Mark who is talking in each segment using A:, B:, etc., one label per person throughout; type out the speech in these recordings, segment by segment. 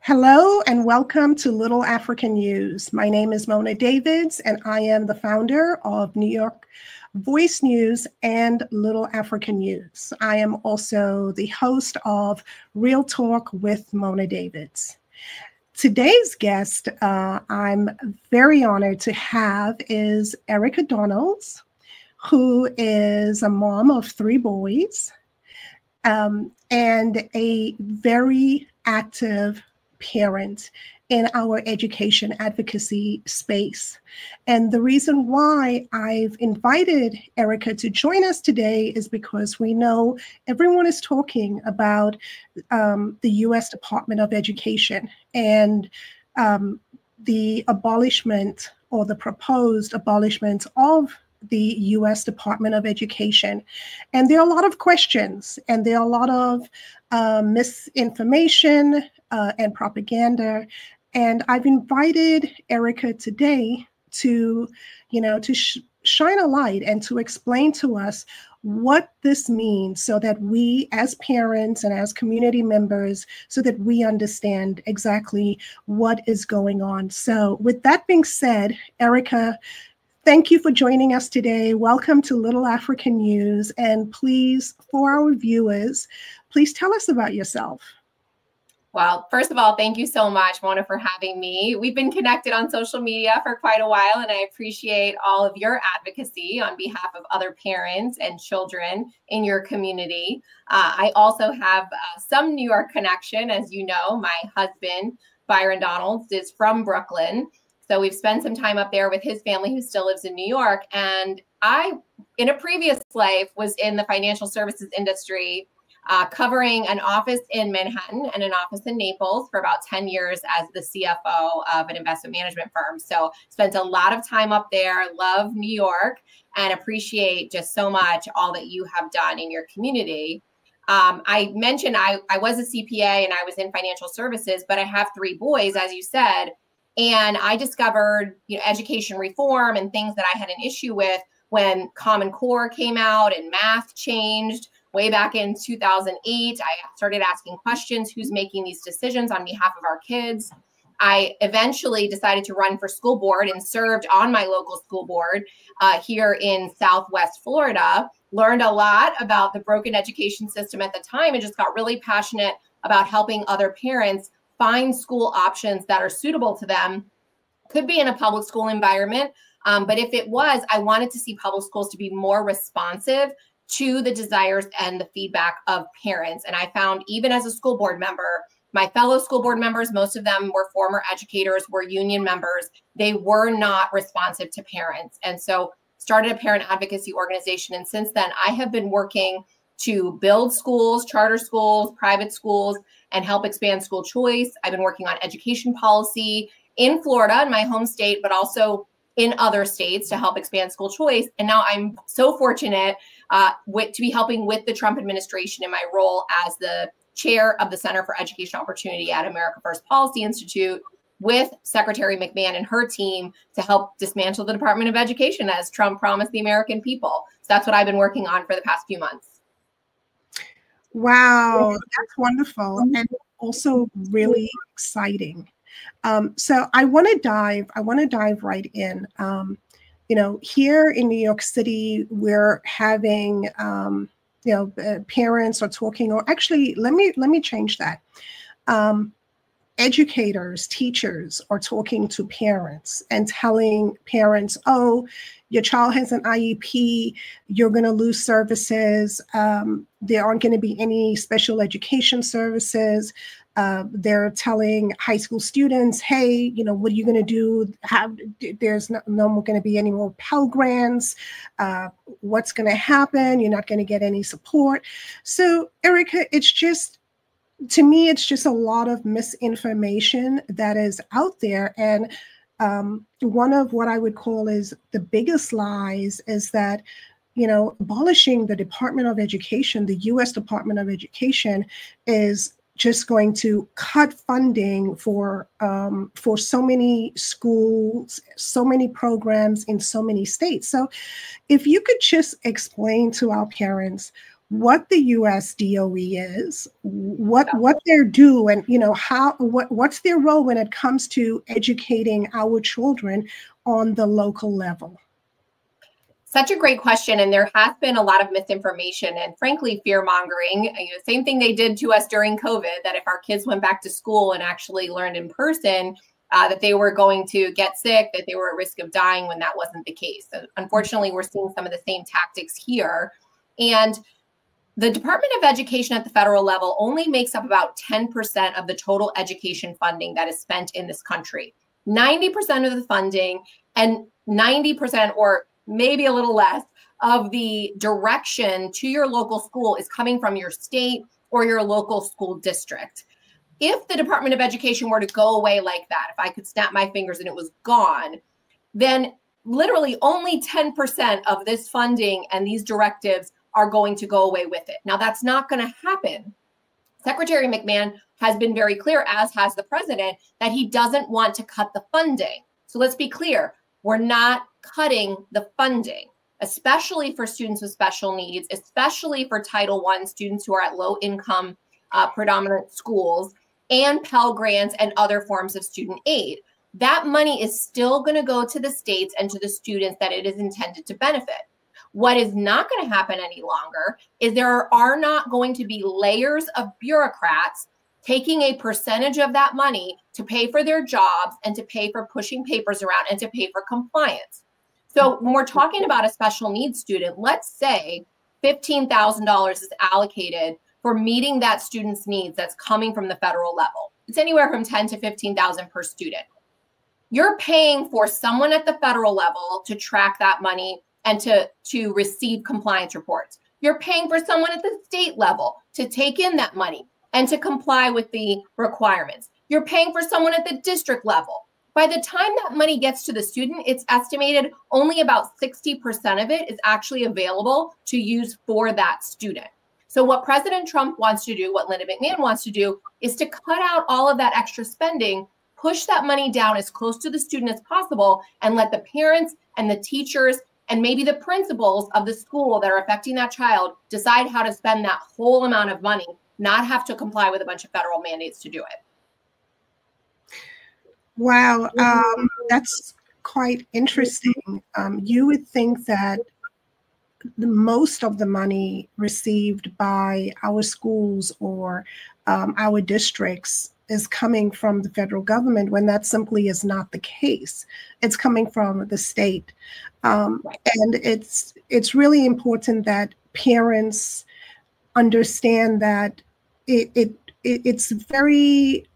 A: Hello and welcome to Little African News. My name is Mona Davids and I am the founder of New York Voice News and Little African News. I am also the host of Real Talk with Mona Davids. Today's guest I'm very honored to have is Erica Donalds, who is a mom of 3 boys and a very active parent in our education advocacy space. And the reason why I've invited Erica to join us today is because we know everyone is talking about the U.S. Department of Education and the abolishment or the proposed abolishment of the U.S. Department of Education. And there are a lot of questions and there are a lot of misinformation and propaganda. And I've invited Erica today to, shine a light and to explain to us what this means so that we as parents and as community members, so that we understand exactly what is going on. So with that being said, Erica, thank you for joining us today. Welcome to Little African News. And please, for our viewers, please tell us about yourself.
B: Well, first of all, thank you so much, Mona, for having me. We've been connected on social media for quite a while, and I appreciate all of your advocacy on behalf of other parents and children in your community. I also have some New York connection. As you know, my husband, Byron Donalds, is from Brooklyn. So we've spent some time up there with his family who still lives in New York. And I, in a previous life, was in the financial services industry, covering an office in Manhattan and an office in Naples for about 10 years as the CFO of an investment management firm. So spent a lot of time up there, love New York, and appreciate just so much all that you have done in your community. I mentioned I was a CPA and I was in financial services, but I have 3 boys, as you said. And I discovered, education reform and things that I had an issue with when Common Core came out and math changed way back in 2008. I started asking questions, who's making these decisions on behalf of our kids? I eventually decided to run for school board and served on my local school board here in Southwest Florida. Learned a lot about the broken education system at the time and just got really passionate about helping other parents find school options that are suitable to them. Could be in a public school environment, but if it was, I wanted to see public schools to be more responsive to the desires and the feedback of parents. And I found, even as a school board member, my fellow school board members, most of them were former educators, were union members. They were not responsive to parents. And so started a parent advocacy organization. And since then, I have been working to build schools, charter schools, private schools, and help expand school choice. I've been working on education policy in Florida, in my home state, but also in other states to help expand school choice. And now I'm so fortunate to be helping with the Trump administration in my role as the chair of the Center for Education Opportunity at America First Policy Institute with Secretary McMahon and her team to help dismantle the Department of Education as Trump promised the American people. So that's what I've been working on for the past few months.
A: Wow, that's wonderful and also really exciting. So I want to dive right in. Here in New York City, we're having, parents are talking, or actually, let me change that. Educators, teachers are talking to parents and telling parents, oh, your child has an IEP, you're going to lose services. There aren't going to be any special education services. They're telling high school students, hey, what are you going to do? There's no more going to be any more Pell Grants. What's going to happen? You're not going to get any support. So, Erica, to me, it's just a lot of misinformation that is out there. And one of what I would call is the biggest lies is that, abolishing the Department of Education, the U.S. Department of Education, is just going to cut funding for so many schools, so many programs in so many states. So if you could just explain to our parents what the US DOE is, what they're due, and what's their role when it comes to educating our children on the local level?
B: Such a great question. And there has been a lot of misinformation and frankly, fear mongering. Same thing they did to us during COVID, that if our kids went back to school and actually learned in person, that they were going to get sick, that they were at risk of dying, when that wasn't the case. So unfortunately, we're seeing some of the same tactics here. And the Department of Education at the federal level only makes up about 10% of the total education funding that is spent in this country. 90% of the funding and 90%, or maybe a little less, of the direction to your local school is coming from your state or your local school district. If the Department of Education were to go away like that, if I could snap my fingers and it was gone, then literally only 10% of this funding and these directives are going to go away with it. Now, that's not going to happen. Secretary McMahon has been very clear, as has the president, that he doesn't want to cut the funding. So let's be clear, we're not cutting the funding, especially for students with special needs, especially for Title I students who are at low income predominant schools, and Pell Grants and other forms of student aid. That money is still going to go to the states and to the students that it is intended to benefit. What is not going to happen any longer is there are not going to be layers of bureaucrats taking a percentage of that money to pay for their jobs and to pay for pushing papers around and to pay for compliance. So when we're talking about a special needs student, let's say $15,000 is allocated for meeting that student's needs that's coming from the federal level. It's anywhere from $10,000 to $15,000 per student. You're paying for someone at the federal level to track that money and to receive compliance reports. You're paying for someone at the state level to take in that money and to comply with the requirements. You're paying for someone at the district level. By the time that money gets to the student, it's estimated only about 60% of it is actually available to use for that student. So what President Trump wants to do, what Linda McMahon wants to do, is to cut out all of that extra spending, push that money down as close to the student as possible, and let the parents and the teachers and maybe the principals of the school that are affecting that child decide how to spend that whole amount of money, not have to comply with a bunch of federal mandates to do it.
A: Wow, that's quite interesting. You would think that most of the money received by our schools or our districts is coming from the federal government, when that simply is not the case. It's coming from the state. And it's really important that parents understand that it's very,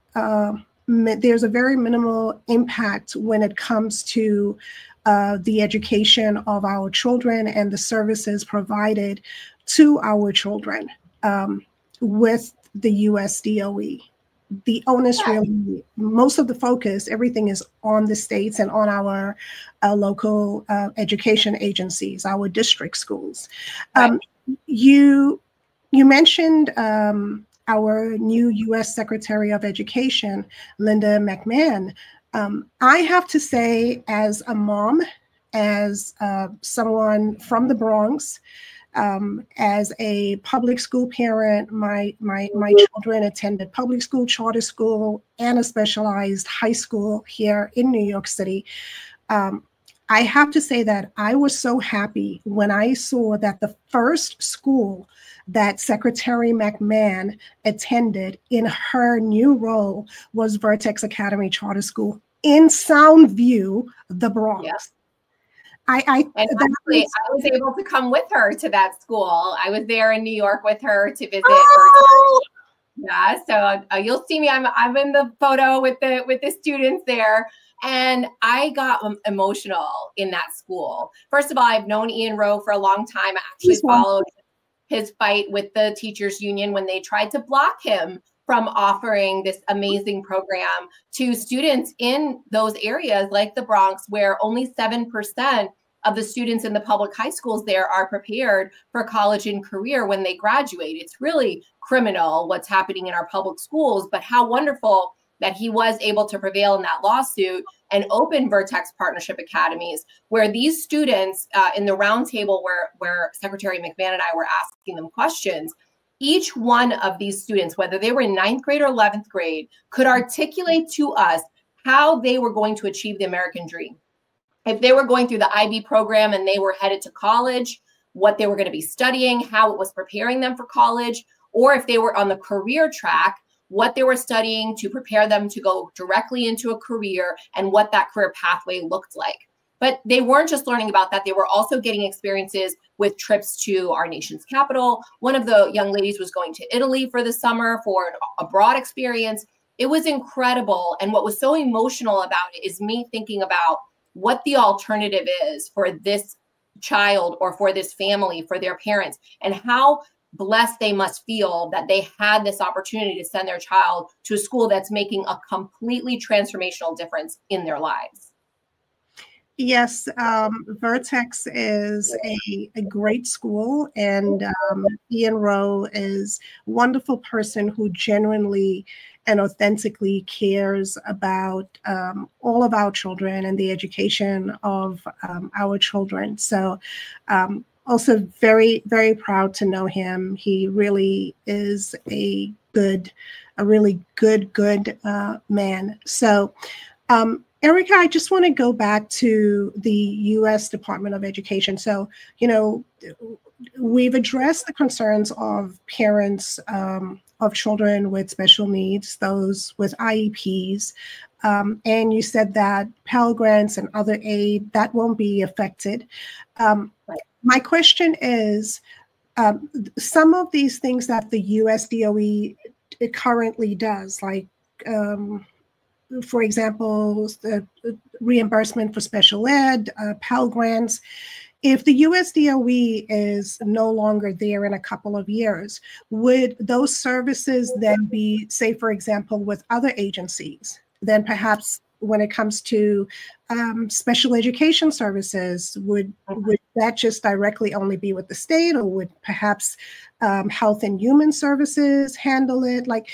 A: there's a very minimal impact when it comes to the education of our children and the services provided to our children with the US DOE. The onus really, most of the focus, everything is on the states and on our local education agencies, our district schools. You mentioned our new US Secretary of Education, Linda McMahon. I have to say, as a mom, as someone from the Bronx, as a public school parent, my children attended public school, charter school, and a specialized high school here in New York City. I have to say that I was so happy when I saw that the first school that Secretary McMahon attended in her new role was Vertex Academy Charter School in Soundview, the Bronx.
B: Yep. I was able to come with her to that school. I was there in New York with her to visit.
A: Oh!
B: Yeah, so you'll see me. I'm in the photo with the students there, and I got emotional in that school. First of all, I've known Ian Rowe for a long time. I actually followed his fight with the teachers union when they tried to block him from offering this amazing program to students in those areas like the Bronx, where only 7% of the students in the public high schools there are prepared for college and career when they graduate. It's really criminal what's happening in our public schools, but how wonderful that he was able to prevail in that lawsuit and open Vertex Partnership Academies, where these students in the roundtable where Secretary McMahon and I were asking them questions, each one of these students, whether they were in 9th grade or 11th grade, could articulate to us how they were going to achieve the American dream. If they were going through the IB program and they were headed to college, what they were going to be studying, how it was preparing them for college, or if they were on the career track, what they were studying to prepare them to go directly into a career and what that career pathway looked like. But they weren't just learning about that. They were also getting experiences with trips to our nation's capital. One of the young ladies was going to Italy for the summer for an abroad experience. It was incredible. And what was so emotional about it is me thinking about what the alternative is for this child or for this family, for their parents, and how blessed they must feel that they had this opportunity to send their child to a school that's making a completely transformational difference in their lives.
A: Yes, Vertex is a great school, and Ian Rowe is a wonderful person who genuinely and authentically cares about all of our children and the education of our children. So also very, very proud to know him. He really is a really good man. So Erica, I just want to go back to the U.S. Department of Education. So, you know, we've addressed the concerns of parents of children with special needs, those with IEPs, and you said that Pell Grants and other aid, that won't be affected. My question is, some of these things that the U.S. DOE currently does, like, for example, the reimbursement for special ed, Pell Grants. If the US DOE is no longer there in a couple of years, would those services then be, say, for example, with other agencies? Then perhaps when it comes to special education services, would that just directly only be with the state, or would perhaps Health and Human Services handle it? Like,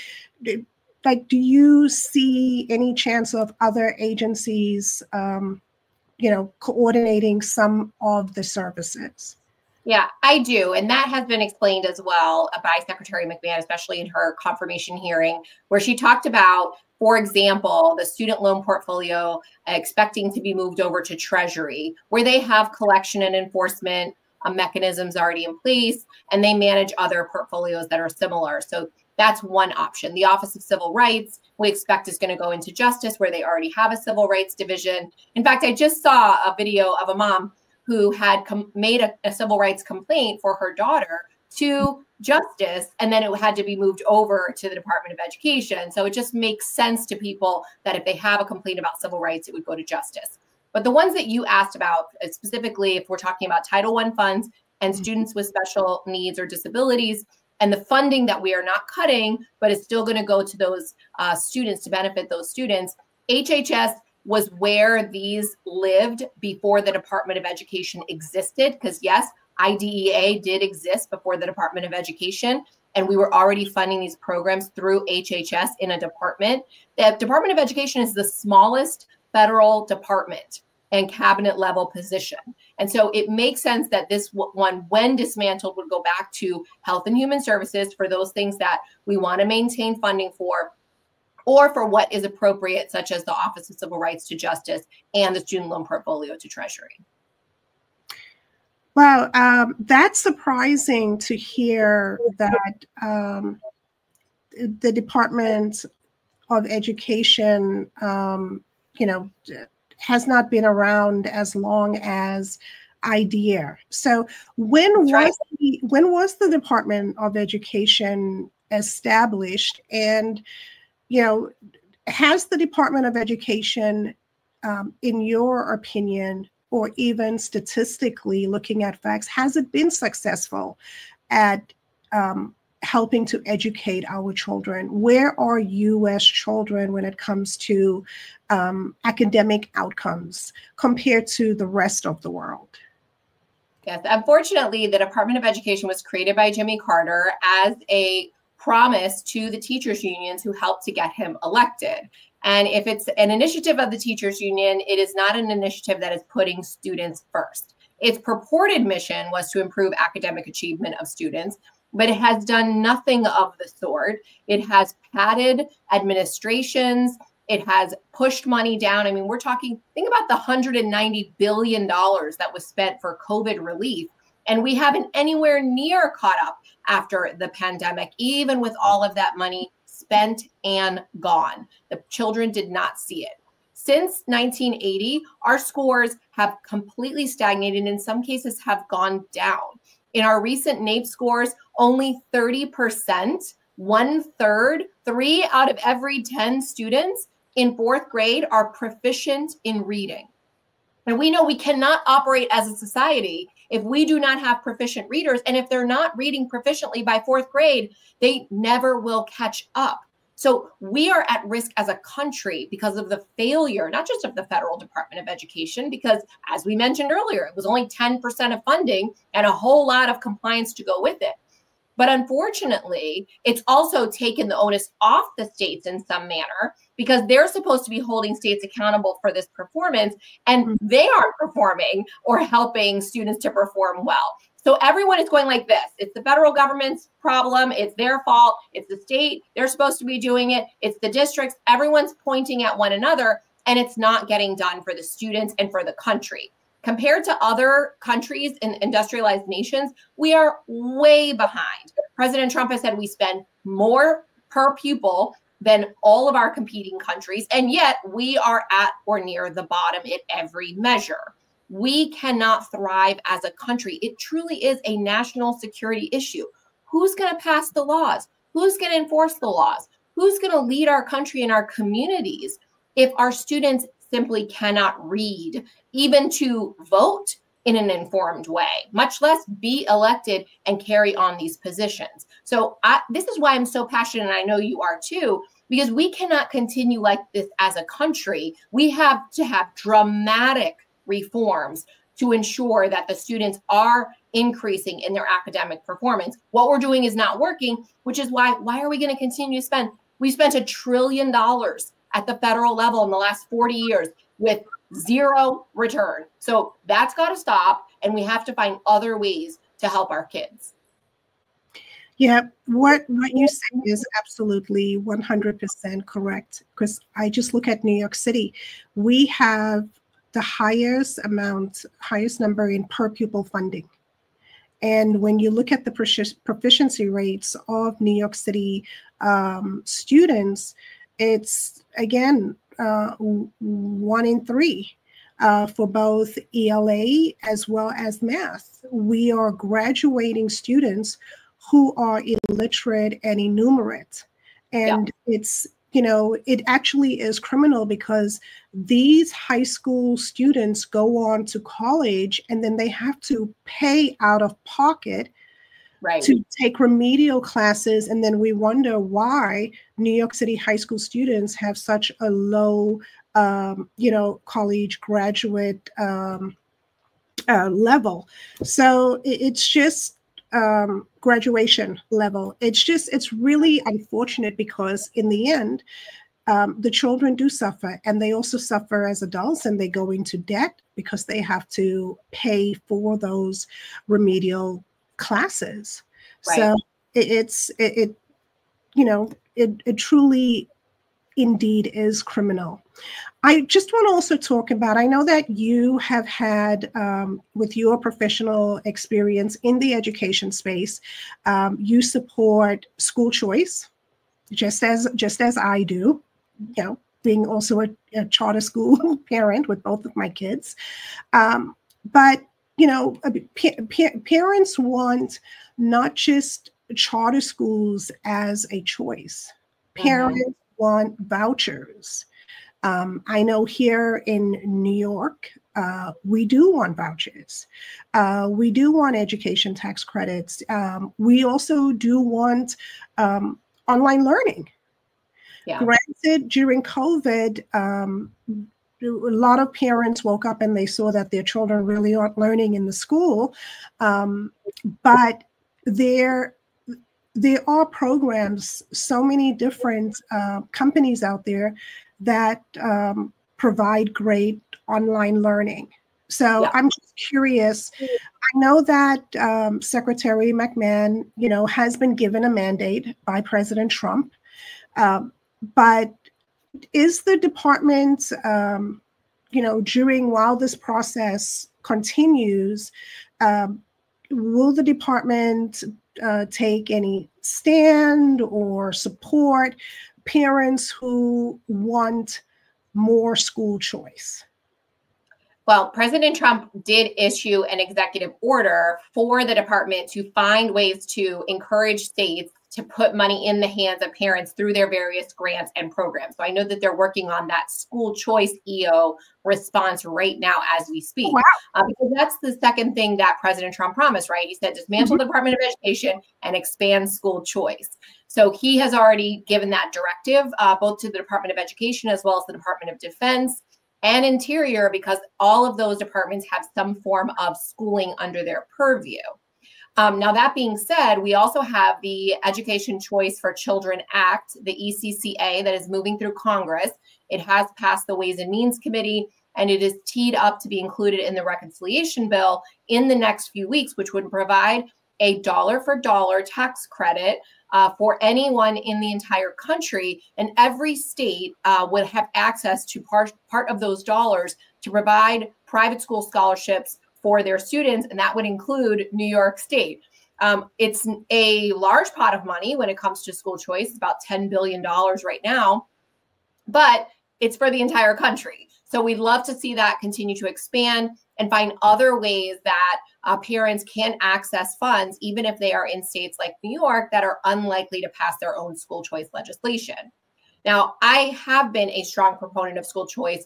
A: do you see any chance of other agencies, you know, coordinating some of the services?
B: Yeah, I do. And that has been explained as well by Secretary McMahon, especially in her confirmation hearing, where she talked about, for example, the student loan portfolio expecting to be moved over to Treasury, where they have collection and enforcement mechanisms already in place, and they manage other portfolios that are similar. So that's one option. The Office of Civil Rights, we expect, is going to go into Justice, where they already have a civil rights division. In fact, I just saw a video of a mom who had made a civil rights complaint for her daughter to Justice, and then it had to be moved over to the Department of Education. So it just makes sense to people that if they have a complaint about civil rights, it would go to Justice. But the ones that you asked about, specifically if we're talking about Title I funds and students with special needs or disabilities, and the funding that we are not cutting, but it's still going to go to those students to benefit those students, HHS was where these lived before the Department of Education existed. Because yes, IDEA did exist before the Department of Education, and we were already funding these programs through HHS in a department. The Department of Education is the smallest federal department and cabinet level position. And so it makes sense that this one, when dismantled, would go back to Health and Human Services for those things that we want to maintain funding for, or for what is appropriate, such as the Office of Civil Rights to Justice and the student loan portfolio to Treasury.
A: Well, that's surprising to hear that the Department of Education, you know, has not been around as long as IDEA. So when was the Department of Education established? And, you know, has the Department of Education, in your opinion, or even statistically looking at facts, has it been successful at helping to educate our children? Where are U.S. children when it comes to academic outcomes compared to the rest of the world?
B: Yes, unfortunately, the Department of Education was created by Jimmy Carter as a promise to the teachers unions who helped to get him elected. And if it's an initiative of the teachers union, it is not an initiative that is putting students first. Its purported mission was to improve academic achievement of students, but it has done nothing of the sort. It has padded administrations. It has pushed money down. I mean, we're talking, think about the $190 billion that was spent for COVID relief. And we haven't anywhere near caught up after the pandemic, even with all of that money spent and gone. The children did not see it. Since 1980, our scores have completely stagnated, and in some cases have gone down. In our recent NAEP scores, only 30%, 1/3, 3 out of every 10 students in 4th grade are proficient in reading. And we know we cannot operate as a society if we do not have proficient readers. And if they're not reading proficiently by 4th grade, they never will catch up. So we are at risk as a country because of the failure, not just of the Federal Department of Education, because as we mentioned earlier, it was only 10% of funding and a whole lot of compliance to go with it. But unfortunately, it's also taken the onus off the states in some manner because they're supposed to be holding states accountable for this performance, and they aren't performing or helping students to perform well. So everyone is going like this. It's the federal government's problem. It's their fault. It's the state. They're supposed to be doing it. It's the districts. Everyone's pointing at one another, and it's not getting done for the students and for the country. Compared to other countries in industrialized nations, we are way behind. President Trump has said we spend more per pupil than all of our competing countries, and yet we are at or near the bottom in every measure. We cannot thrive as a country. It truly is a national security issue. Who's going to pass the laws? Who's going to enforce the laws? Who's going to lead our country and our communities if our students simply cannot read, even to vote in an informed way, much less be elected and carry on these positions? So this is why I'm so passionate, and I know you are too, because we cannot continue like this as a country. We have to have dramatic reforms to ensure that the students are increasing in their academic performance. What we're doing is not working, which is why are we going to continue to spend? We spent $1 trillion at the federal level in the last 40 years with zero return. So that's got to stop, and we have to find other ways to help our kids.
A: Yeah, what you say is absolutely 100% correct, because I just look at New York City. We have the highest number in per pupil funding. And when you look at the proficiency rates of New York City students, it's, again, 1 in 3 for both ELA as well as math. We are graduating students who are illiterate and enumerate. And it's, it actually is criminal because these high school students go on to college and then they have to pay out of pocket to take remedial classes. And then we wonder why New York City high school students have such a low, college graduate level. So it's just graduation level. It's really unfortunate because in the end, the children do suffer, and they also suffer as adults, and they go into debt because they have to pay for those remedial classes. So it truly indeed is criminal. I just want to also talk about, I know that you have had, with your professional experience in the education space, you support school choice, just as I do, being also a charter school parent with both of my kids. But, parents want not just charter schools as a choice. Parents want vouchers. I know here in New York, we do want vouchers. We do want education tax credits. We also do want online learning. Granted, during COVID, a lot of parents woke up and they saw that their children really aren't learning in the school, but there are programs, so many different companies out there that provide great online learning. So
B: Yeah.
A: I'm just curious. I know that Secretary McMahon, has been given a mandate by President Trump, but is the department, while this process continues, will the department take any stand or support parents who want more school choice?
B: Well, President Trump did issue an executive order for the department to find ways to encourage states to put money in the hands of parents through their various grants and programs. So I know that they're working on that school choice EO response right now as we speak.
A: Wow.
B: Because that's the second thing that President Trump promised, right? He said dismantle the Department of Education and expand school choice. So he has already given that directive both to the Department of Education as well as the Department of Defense and Interior, because all of those departments have some form of schooling under their purview. Now, that being said, we also have the Education Choice for Children Act, the ECCA, that is moving through Congress. It has passed the Ways and Means Committee, and it is teed up to be included in the reconciliation bill in the next few weeks, which would provide a dollar-for-dollar tax credit for anyone in the entire country. And every state would have access to part of those dollars to provide private school scholarships for their students, and that would include New York State. It's a large pot of money when it comes to school choice, about $10 billion right now, but it's for the entire country. So we'd love to see that continue to expand and find other ways that parents can access funds, even if they are in states like New York that are unlikely to pass their own school choice legislation. Now, I have been a strong proponent of school choice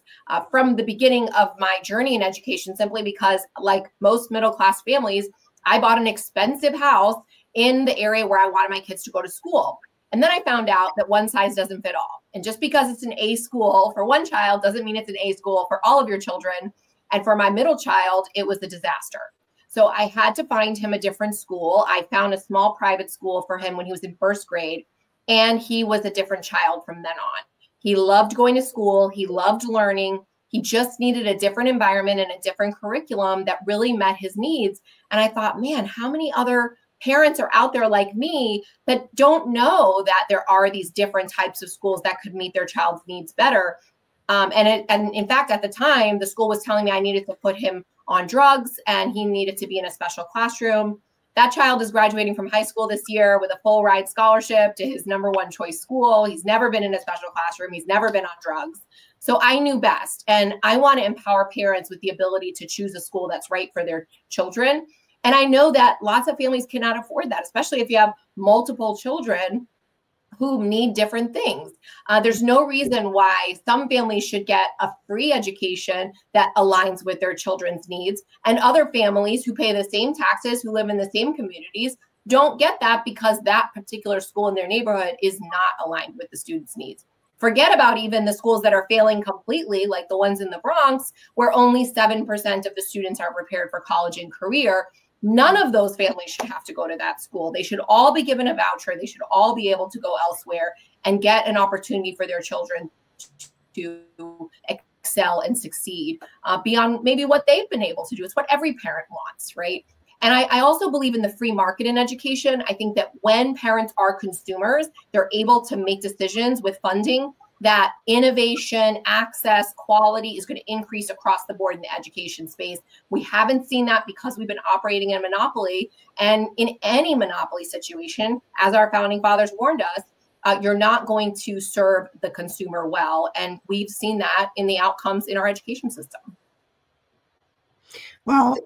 B: from the beginning of my journey in education, simply because, like most middle-class families, I bought an expensive house in the area where I wanted my kids to go to school. And then I found out that one size doesn't fit all. And just because it's an A school for one child doesn't mean it's an A school for all of your children. And for my middle child, it was a disaster. So I had to find him a different school. I found a small private school for him when he was in first grade. And he was a different child from then on. He loved going to school. He loved learning. He just needed a different environment and a different curriculum that really met his needs. And I thought, man, how many other parents are out there like me that don't know that there are these different types of schools that could meet their child's needs better? And in fact, at the time, the school was telling me I needed to put him on drugs and he needed to be in a special classroom. That child is graduating from high school this year with a full ride scholarship to his #1 choice school. He's never been in a special classroom. He's never been on drugs. So I knew best. And I want to empower parents with the ability to choose a school that's right for their children. And I know that lots of families cannot afford that, especially if you have multiple children who need different things. There's no reason why some families should get a free education that aligns with their children's needs, and other families who pay the same taxes, who live in the same communities, don't get that because that particular school in their neighborhood is not aligned with the students' needs. Forget about even the schools that are failing completely, like the ones in the Bronx, where only 7% of the students are prepared for college and career. None of those families should have to go to that school. They should all be given a voucher. They should all be able to go elsewhere and get an opportunity for their children to excel and succeed beyond maybe what they've been able to do. It's what every parent wants, right? And I also believe in the free market in education. I think that when parents are consumers, they're able to make decisions with funding that innovation, access, quality is going to increase across the board in the education space. We haven't seen that because we've been operating in a monopoly. And in any monopoly situation, as our founding fathers warned us, you're not going to serve the consumer well. And we've seen that in the outcomes in our education system.
A: Well,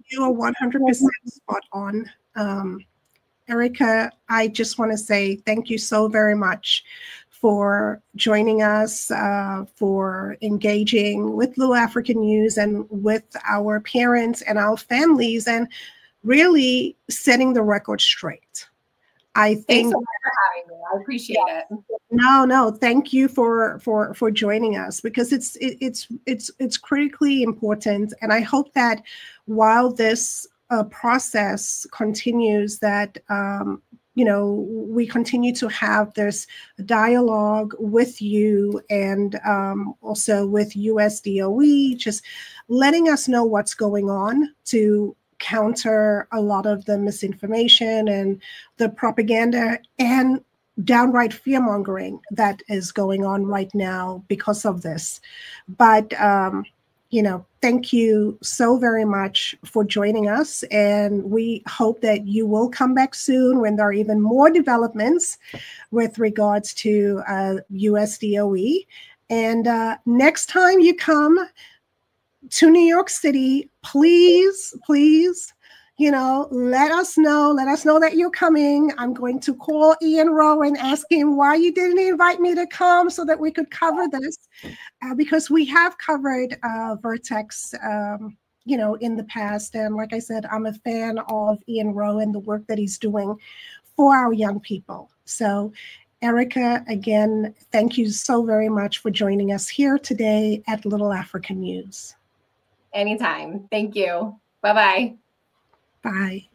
A: you are 100% spot on. Erica, I just want to say thank you so very much for joining us, for engaging with Little African News and with our parents and our families, and really setting the record straight. I think.
B: Thanks so much for having me. I appreciate it.
A: No, thank you for joining us, because it's critically important, and I hope that while this process continues, that we continue to have this dialogue with you and also with USDOE, just letting us know what's going on to counter a lot of the misinformation and the propaganda and downright fear-mongering that is going on right now because of this. But thank you so very much for joining us. And we hope that you will come back soon when there are even more developments with regards to USDOE. And next time you come to New York City, please, let us know that you're coming. I'm going to call Ian Rowe and ask him why you didn't invite me to come so that we could cover this, because we have covered Vertex, in the past. And like I said, I'm a fan of Ian Rowe and the work that he's doing for our young people. So Erica, again, thank you so very much for joining us here today at Little African News.
B: Anytime. Thank you. Bye-bye.
A: Bye.